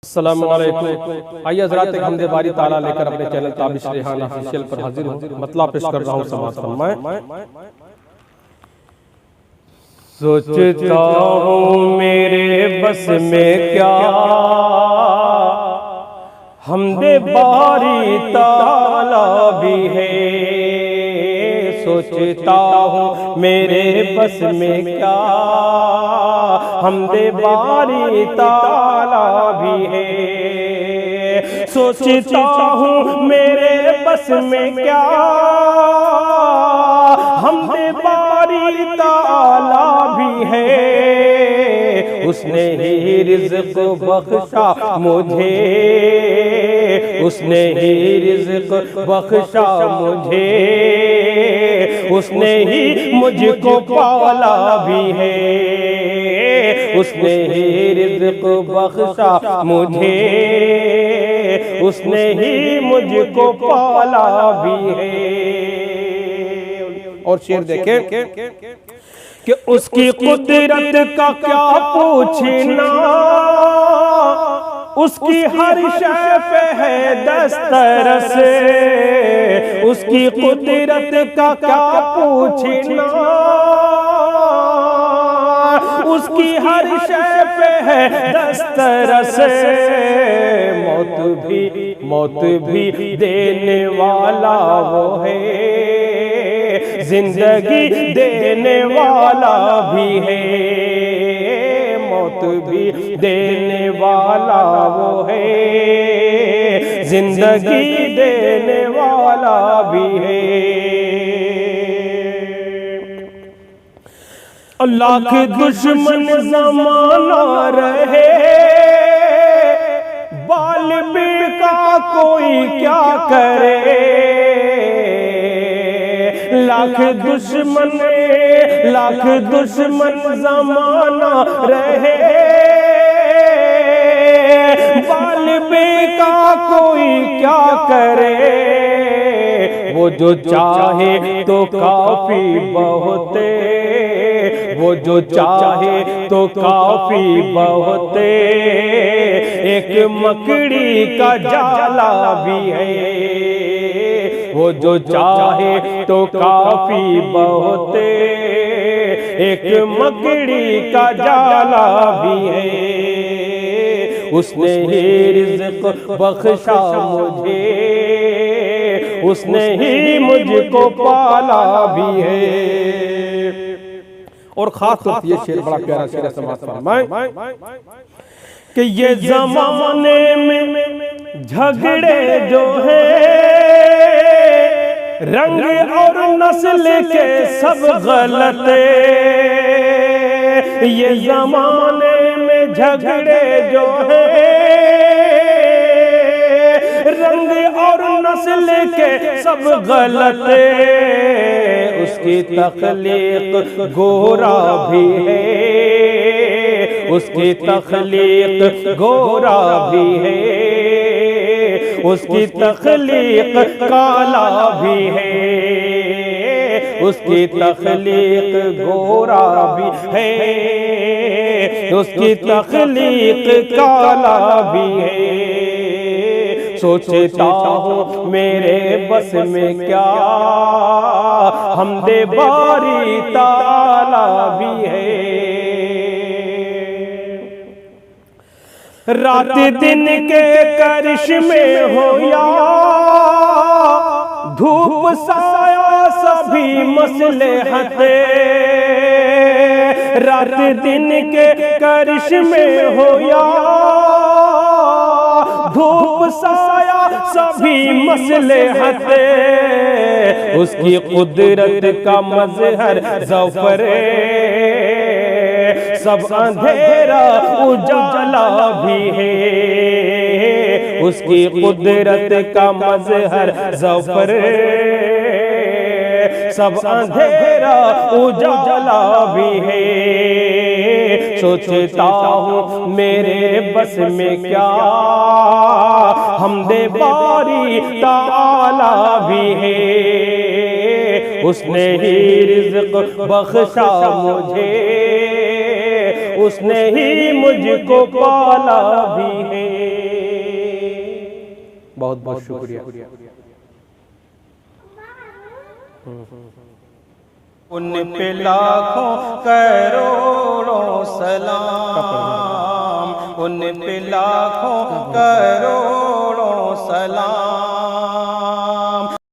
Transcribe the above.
अस्सलामुअलैकुम। आइए हज़रात एक हमदे बारी ताला लेकर अपने चैनल ताबिश रेहान ऑफिशियल पर हाजिर हूँ। मतलब पेश कर रहा हूँ समाअत फरमाएं। सोचता हूँ मेरे बस में क्या हमदे बारी ताला भी है। सोचता हूँ मेरे बस में क्या हमदे बारी ताला भी है। सोचता हूँ मेरे बस में क्या हमदे बारी ताला भी है। उसने ही रिज़्क़ बख्शा मुझे, उसने ही रिज़्क़ बख्शा मुझे, उसने ही मुझको पाला भी है। उसने ही रिज़्क़ बख्शा मुझे, उसने ही मुझको पाला भी है। और शेर देखें कि उसकी कुदरत का क्या पूछना, उसकी हर शय पे है दस्तरस। उसकी कुदरत का क्या पूछना, उसकी हर शय पे है दस्तरस। मौत भी देने वाला वो है, जिंदगी देने वाला भी है। मौत भी देने वाला वो है, जिंदगी देने वाला भी है। लाख दुश्मन ज़माना रहे, बालिबी का कोई क्या करे। लाख दुश्मन ज़माना रहे, बालिबी का कोई क्या करे। वो जो चाहे तो काफी बहुते, वो जो चाहे तो काफी बहुते, एक मकड़ी का जाला भी है। वो जो चाहे तो काफी बहुते, एक मकड़ी का जाला भी है। उसने ही रिज़्क़ बख्शा मुझे, उसने ही मुझको पाला भी है। और खास तौर पर ये शेर बड़ा प्यारा शेर है, समाअत फरमाएं कि ये ज़माने में झगड़े जो है, रंग और नस्ल के सब गलत। ये ज़माने में झगड़े जो है, रंग और नस्ल के सब गलत। उसकी तख्लीक गोरा भी है, उसकी तख्लीक गोरा भी है, उसकी तख्लीक काला भी है, उसकी तख्लीक गोरा भी है, उसकी तख्लीक काला भी है। सोचता हूँ मेरे बस में क्या हमदे बारी ताला भी है। रात दिन के करिश्मे हो या धूप साया सभी मसलहत। रात दिन के करिश्मे हो या धूप साया सभी मसलहत। उसकी कुदरत का मज़हर ज़फ़र, सब अंधेरा उजाला भी है। उसकी कुदरत का मज़हर ज़फ़र, सब अंधेरा उजाला भी है। सोचता हूँ मेरे बस में क्या हमदे बारी ताला भी है। उसने ही रिज़्क़ बख्शा मुझे, उसने ही मुझको पाला भी है। बहुत बहुत शुक्रिया। उन पे लाखों करोड़ों सलाम, उन पे लाखों करोड़ों सलाम।